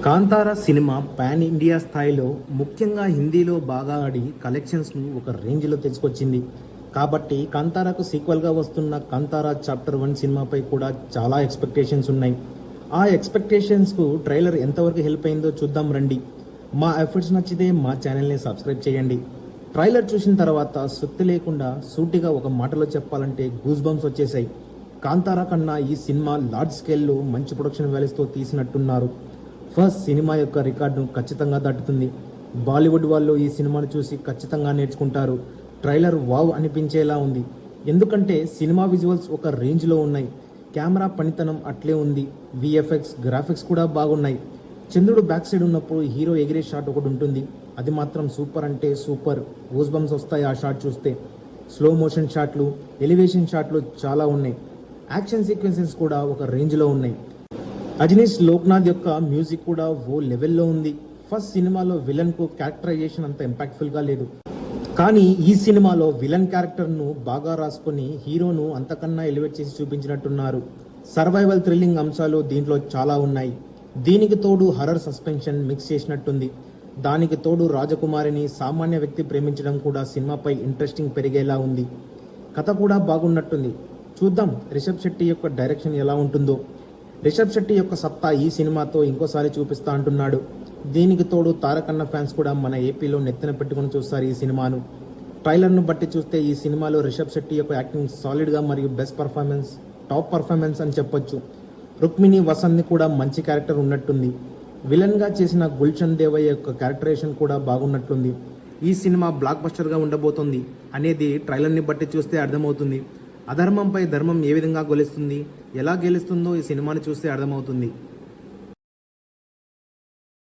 Kantara cinema pan India స్థాయిలో ముఖ్యంగా హిందీలో బాగా ఆడి కలెక్షన్స్ను ఒక రేంజ్లో తెచ్చుకొచ్చింది. కాబట్టి కాంతారాకు సీక్వెల్గా వస్తున్న కాంతారా చాప్టర్ 1 సినిమాపై కూడా చాలా ఎక్స్పెక్టేషన్స్ ఉన్నాయి. ఆ ఎక్స్పెక్టేషన్స్కు ట్రైలర్ ఎంతవరకు హెల్ప్ అయిందో చూద్దాం రండి. మా ఎఫర్ట్స్ నచ్చితే మా ఛానల్ని సబ్స్క్రైబ్ చేయండి. ట్రైలర్ చూసిన తర్వాత సుత్తి లేకుండా సూటిగా ఒక మాటలో చెప్పాలంటే గూస్ బంప్స్ వచ్చేసాయి. కాంతారా కన్నా ఈ సినిమా లార్జ్ స్కేల్లో మంచి ప్రొడక్షన్ వాల్యూస్తో తీసినట్టున్నారు. ఫస్ట్ సినిమా యొక్క రికార్డును ఖచ్చితంగా దాటుతుంది. బాలీవుడ్ వాళ్ళు ఈ సినిమాను చూసి ఖచ్చితంగా నేర్చుకుంటారు. ట్రైలర్ వావ్ అనిపించేలా ఉంది. ఎందుకంటే సినిమా విజువల్స్ ఒక రేంజ్లో ఉన్నాయి. కెమెరా పనితనం అట్లే ఉంది. విఎఫ్ఎక్స్ గ్రాఫిక్స్ కూడా బాగున్నాయి. చంద్రుడు బ్యాక్ సైడ్ ఉన్నప్పుడు హీరో ఎగిరే షాట్ ఒకటి ఉంటుంది. అది మాత్రం సూపర్ అంటే సూపర్. గూస్ బంప్స్ వస్తాయి ఆ షాట్ చూస్తే. స్లో మోషన్ షాట్లు, ఎలివేషన్ షాట్లు చాలా ఉన్నాయి. యాక్షన్ సీక్వెన్సెస్ కూడా ఒక రేంజ్లో ఉన్నాయి. అజనీష్ లోక్నాథ్ యొక్క మ్యూజిక్ కూడా ఓ లెవెల్లో ఉంది. ఫస్ట్ సినిమాలో విలన్కు క్యారెక్టరైజేషన్ అంత ఇంపాక్ట్ఫుల్గా లేదు. కానీ ఈ సినిమాలో విలన్ క్యారెక్టర్ను బాగా రాసుకొని హీరోను అంతకన్నా ఎలివేట్ చేసి చూపించినట్టున్నారు. సర్వైవల్ థ్రిల్లింగ్ అంశాలు దీంట్లో చాలా ఉన్నాయి. దీనికి తోడు హర్రర్ సస్పెన్షన్ మిక్స్ చేసినట్టుంది. దానికి తోడు రాజకుమారిని సామాన్య వ్యక్తి ప్రేమించడం కూడా సినిమాపై ఇంట్రెస్టింగ్ పెరిగేలా ఉంది. కథ కూడా బాగున్నట్టుంది. చూద్దాం రిషబ్ శెట్టి యొక్క డైరెక్షన్ ఎలా ఉంటుందో. రిషబ్ శెట్టి యొక్క సత్తా ఈ సినిమాతో ఇంకోసారి చూపిస్తా అంటున్నాడు. దీనికి తోడు తారకన్న ఫ్యాన్స్ కూడా మన ఏపీలో నెత్తిన పెట్టుకుని చూస్తారు ఈ సినిమాను. ట్రైలర్ను బట్టి చూస్తే ఈ సినిమాలో రిషబ్ శెట్టి యొక్క యాక్టింగ్ సాలిడ్గా మరియు బెస్ట్ పర్ఫార్మెన్స్, టాప్ పర్ఫార్మెన్స్ అని చెప్పొచ్చు. రుక్మిణి వసంత్ని కూడా మంచి క్యారెక్టర్ ఉన్నట్టుంది. విలన్గా చేసిన గుల్షన్ దేవయ్య యొక్క క్యారెక్టరేషన్ కూడా బాగున్నట్లుంది. ఈ సినిమా బ్లాక్ బస్టర్గా ఉండబోతోంది అనేది ట్రైలర్ని బట్టి చూస్తే అర్థమవుతుంది. అధర్మంపై ధర్మం ఏ విధంగా గెలుస్తుంది, ఎలా గెలుస్తుందో ఈ సినిమాని చూస్తే అర్థమవుతుంది.